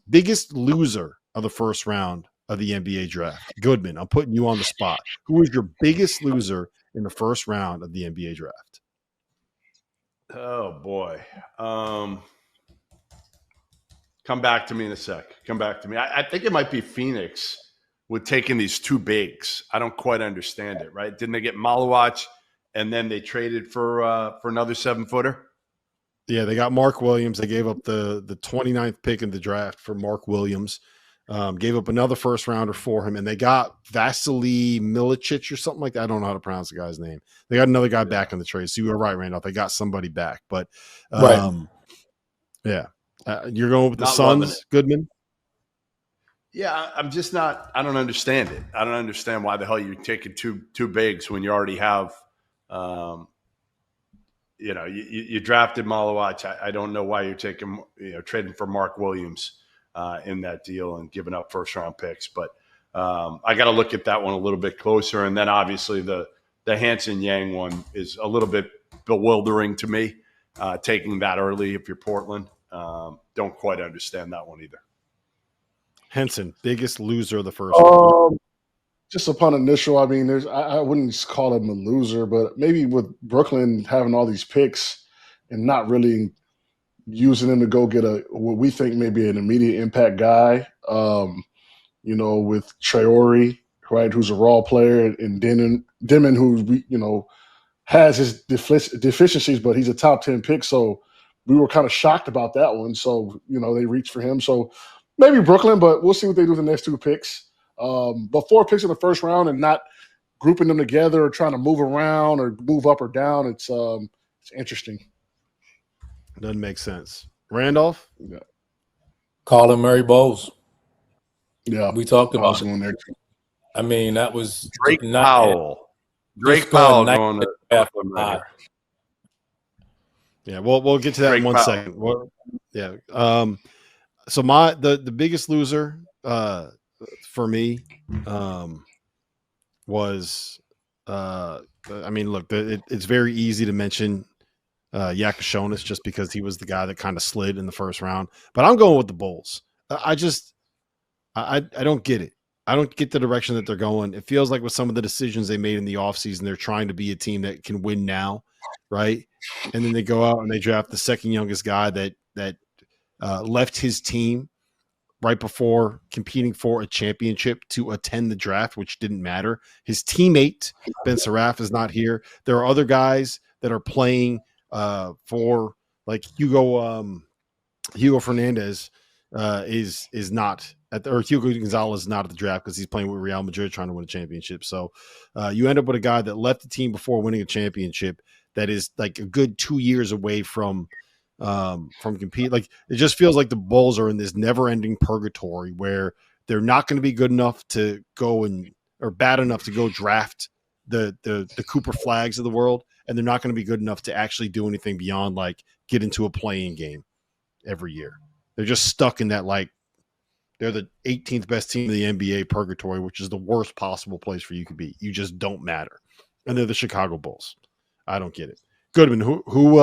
Biggest loser of the first round of the NBA draft. Goodman, I'm putting you on the spot. Who was your biggest loser in the first round of the NBA draft? Oh boy. Come back to me in a sec. Come back to me. I think it might be Phoenix with taking these two bigs. I don't quite understand it, right? Didn't they get Malawach and then they traded for another 7-footer? Yeah, they got Mark Williams. They gave up the 29th pick in the draft for Mark Williams. Gave up another first rounder for him, and they got Vasily Milicic or something like that. I don't know how to pronounce the guy's name. They got another guy back in the trade. So you were right, Randolph. They got somebody back, but yeah, you're going with the Suns, Goodman. Yeah, I'm just not. I don't understand it. I don't understand why the hell you're taking two bigs when you already have. You drafted Malawach. I don't know why you're taking, trading for Mark Williams in that deal and giving up first round picks. But I got to look at that one a little bit closer. And then obviously the Hanson Yang one is a little bit bewildering to me. Taking that early if you're Portland, don't quite understand that one either. Henson, biggest loser of the first round. Just upon initial, I mean, I wouldn't call him a loser, but maybe with Brooklyn having all these picks and not really using them to go get what we think may be an immediate impact guy, with Traore, right, who's a raw player, and Denman, who has his deficiencies, but he's a top 10 pick. So we were kind of shocked about that one. So they reached for him. So maybe Brooklyn, but we'll see what they do with the next two picks. But 4 picks in the first round and not grouping them together or trying to move around or move up or down, it's interesting. Doesn't make sense. Randolph? Yeah. Colin Murray Bowles. Yeah. We talked about going there. I mean, that was Drake Powell. Drake Powell going to Yeah, we'll get to that in one second. Well, yeah. So the biggest loser for me was it's very easy to mention Yakashonis just because he was the guy that kind of slid in the first round. But I'm going with the Bulls. I don't get it. I don't get the direction that they're going. It feels like with some of the decisions they made in the offseason, they're trying to be a team that can win now, right? And then they go out and they draft the second youngest guy that left his team right before competing for a championship to attend the draft, which didn't matter. His teammate, Ben Saraf, is not here. There are other guys that are playing for, like Hugo Fernandez is not or Hugo Gonzalez is not at the draft because he's playing with Real Madrid trying to win a championship. So you end up with a guy that left the team before winning a championship that is like a good 2 years away from compete. Like, it just feels like the Bulls are in this never-ending purgatory where they're not going to be good enough to go or bad enough to go draft the Cooper Flags of the world, and they're not going to be good enough to actually do anything beyond like get into a playing game every year. They're just stuck in that, like, they're the 18th best team in the NBA purgatory, which is the worst possible place for you to be. You just don't matter. And they're the Chicago Bulls. I don't get it. Goodman, who